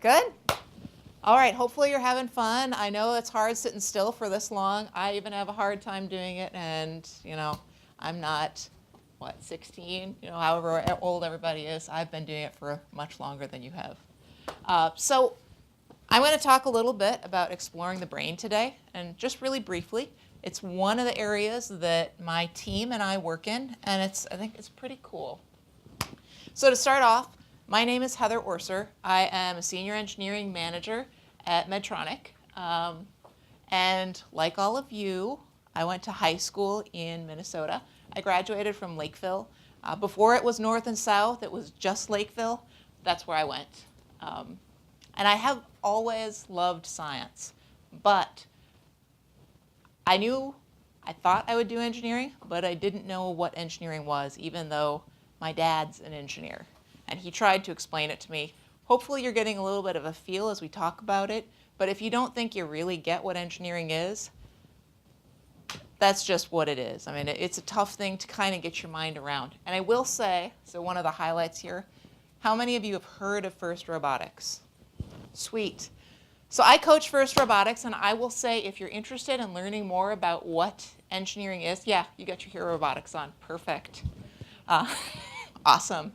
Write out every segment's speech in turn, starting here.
Good? All right, hopefully you're having fun. I know it's hard sitting still for this long. I even have a hard time doing it, and I'm not, 16, however old everybody is. I've been doing it for much longer than you have. So I'm going to talk a little bit about exploring the brain today, and just really briefly, it's one of the areas that my team and I work in, and I think it's pretty cool. So to start off, my name is Heather Orser. I am a senior engineering manager at Medtronic. And like all of you, I went to high school in Minnesota. I graduated from Lakeville. Before it was north and south, it was just Lakeville. That's where I went. And I have always loved science, but I thought I would do engineering, but I didn't know what engineering was, even though my dad's an engineer. And he tried to explain it to me. Hopefully you're getting a little bit of a feel as we talk about it, but if you don't think you really get what engineering is, that's just what it is. I mean, it's a tough thing to kind of get your mind around. And I will say, so one of the highlights here, how many of you have heard of FIRST Robotics? Sweet. So I coach FIRST Robotics, and I will say if you're interested in learning more about what engineering is, yeah, you got your Hero Robotics on. Perfect. Awesome.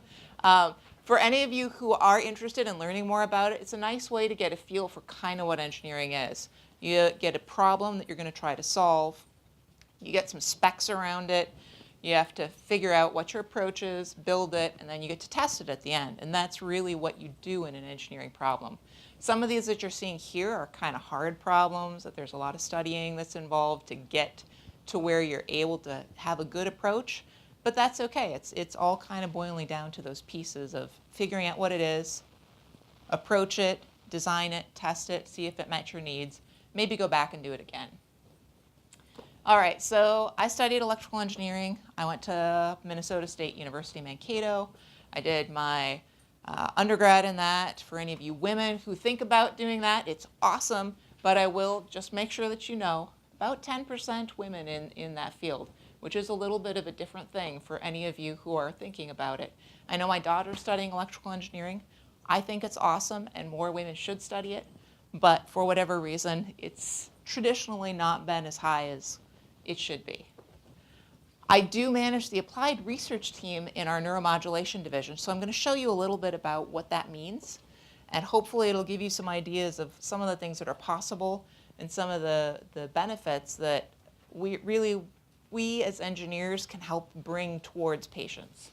For any of you who are interested in learning more about it, it's a nice way to get a feel for kind of what engineering is. You get a problem that you're going to try to solve. You get some specs around it. You have to figure out what your approach is, build it, and then you get to test it at the end. And that's really what you do in an engineering problem. Some of these that you're seeing here are kind of hard problems, that there's a lot of studying that's involved to get to where you're able to have a good approach. But that's okay. It's all kind of boiling down to those pieces of figuring out what it is, approach it, design it, test it, see if it met your needs, maybe go back and do it again. All right, so I studied electrical engineering. I went to Minnesota State University, Mankato. I did my undergrad in that. For any of you women who think about doing that, it's awesome, but I will just make sure that you know about 10% women in that field, which is a little bit of a different thing for any of you who are thinking about it. I know my daughter's studying electrical engineering. I think it's awesome and more women should study it, but for whatever reason, it's traditionally not been as high as it should be. I do manage the applied research team in our neuromodulation division, so I'm going to show you a little bit about what that means, and hopefully it'll give you some ideas of some of the things that are possible and some of the benefits that we as engineers can help bring towards patients.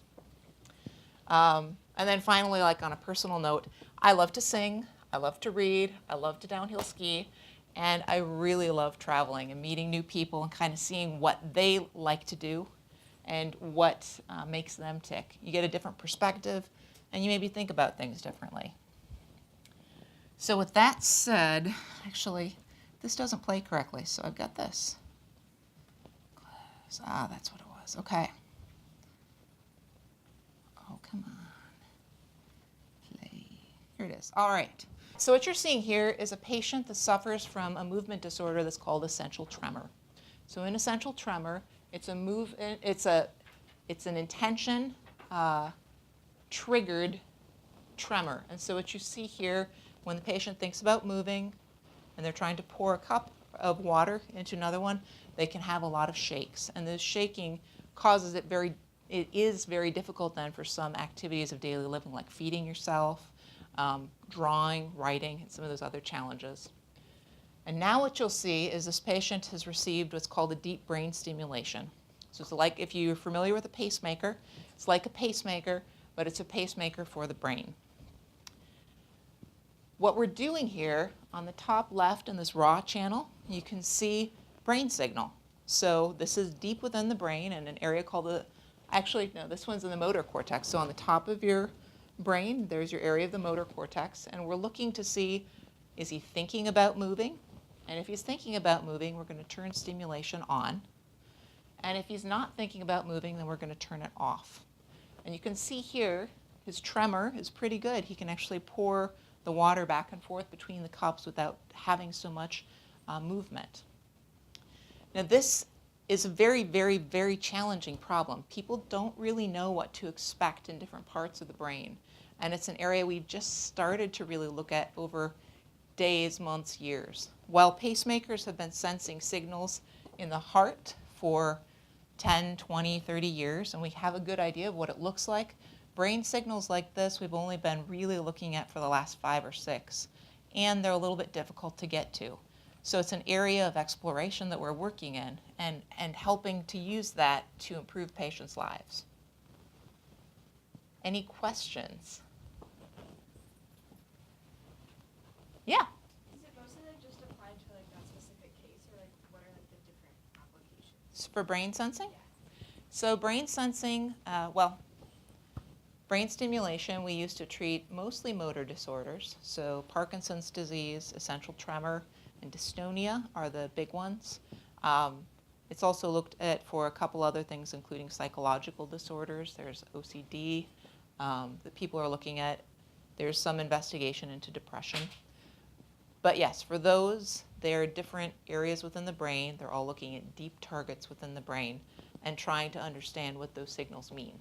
And then finally, like on a personal note, I love to sing, I love to read, I love to downhill ski, and I really love traveling and meeting new people and kind of seeing what they like to do and what makes them tick. You get a different perspective, and you maybe think about things differently. So with that said, actually, this doesn't play correctly, so I've got this. Ah, that's what it was. Okay. Oh, come on. Play. Here it is. All right. So what you're seeing here is a patient that suffers from a movement disorder that's called essential tremor. So in essential tremor, it's an intention triggered tremor. And so what you see here, when the patient thinks about moving and they're trying to pour a cup of water into another one, they can have a lot of shakes. And this shaking causes it is very difficult then for some activities of daily living, like feeding yourself, drawing, writing, and some of those other challenges. And now what you'll see is this patient has received what's called a deep brain stimulation. So it's like, if you're familiar with a pacemaker, it's like a pacemaker, but it's a pacemaker for the brain. What we're doing here on the top left in this raw channel, you can see brain signal. So this is deep within the brain in an area called actually, no, this one's in the motor cortex. So on the top of your brain, there's your area of the motor cortex, and we're looking to see, is he thinking about moving? And if he's thinking about moving, we're going to turn stimulation on. And if he's not thinking about moving, then we're going to turn it off. And you can see here, his tremor is pretty good. He can actually pour the water back and forth between the cups without having so much movement. Now this is a very, very, very challenging problem. People don't really know what to expect in different parts of the brain. And it's an area we've just started to really look at over days, months, years. While pacemakers have been sensing signals in the heart for 10, 20, 30 years, and we have a good idea of what it looks like, brain signals like this we've only been really looking at for the last 5 or 6, and they're a little bit difficult to get to. So it's an area of exploration that we're working in and helping to use that to improve patients' lives. Any questions? Yeah. Is it mostly like just applied to like that specific case, or like what are like the different applications? For brain sensing? Yeah. So brain sensing, well, brain stimulation we use to treat mostly motor disorders. So Parkinson's disease, essential tremor, and dystonia are the big ones. It's also looked at for a couple other things, including psychological disorders. There's OCD that people are looking at. There's some investigation into depression. But yes, for those, there are different areas within the brain. They're all looking at deep targets within the brain and trying to understand what those signals mean.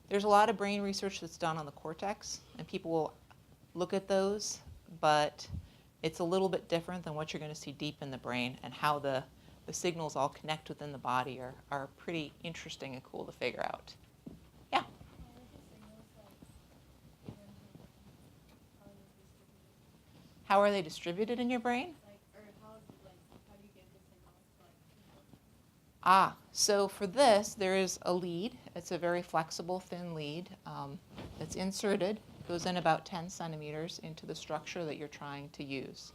There's a lot of brain research that's done on the cortex, and people will look at those, but it's a little bit different than what you're going to see deep in the brain, and how the signals all connect within the body are pretty interesting and cool to figure out. Yeah? How are they distributed in your brain? So for this, there is a lead. It's a very flexible, thin lead that's inserted, goes in about 10 centimeters into the structure that you're trying to use.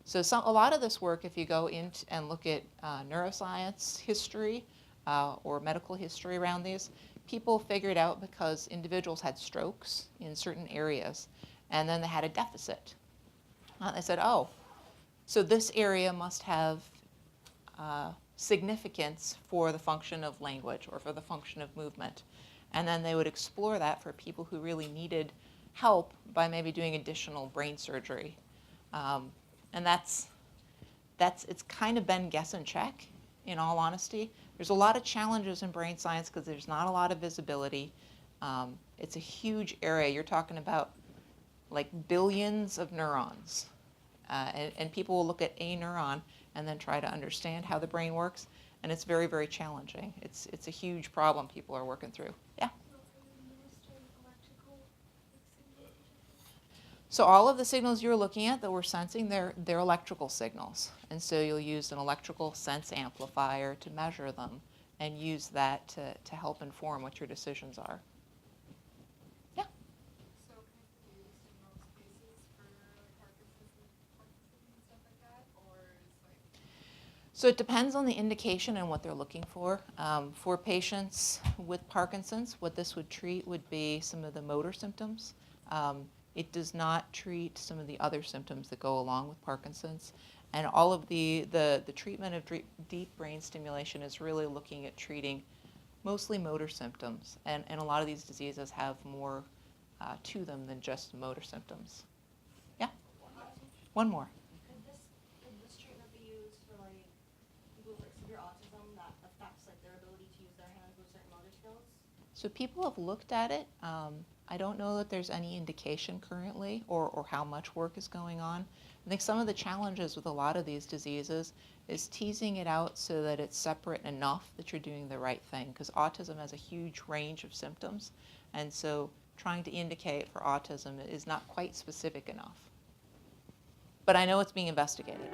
So a lot of this work, if you go in and look at neuroscience history or medical history around these, people figured out because individuals had strokes in certain areas, and then they had a deficit. They said, oh, so this area must have significance for the function of language or for the function of movement. And then they would explore that for people who really needed help by maybe doing additional brain surgery. And it's kind of been guess and check, in all honesty. There's a lot of challenges in brain science because there's not a lot of visibility. It's a huge area. You're talking about like billions of neurons. And people will look at a neuron and then try to understand how the brain works, and it's very, very challenging. It's a huge problem people are working through. Yeah? So all of the signals you're looking at that we're sensing, they're electrical signals. And so you'll use an electrical sense amplifier to measure them and use that to help inform what your decisions are. Yeah? So can you use signals cases for Parkinson's and stuff like that, or is like? So it depends on the indication and what they're looking for. For patients with Parkinson's, what this would treat would be some of the motor symptoms. It does not treat some of the other symptoms that go along with Parkinson's. And all of the treatment of deep brain stimulation is really looking at treating mostly motor symptoms. And a lot of these diseases have more to them than just motor symptoms. Yeah? One more. Could this treatment be used for like people with like severe autism that affects like their ability to use their hands with certain motor skills? So people have looked at it. I don't know that there's any indication currently or how much work is going on. I think some of the challenges with a lot of these diseases is teasing it out so that it's separate enough that you're doing the right thing, because autism has a huge range of symptoms, and so trying to indicate for autism is not quite specific enough. But I know it's being investigated.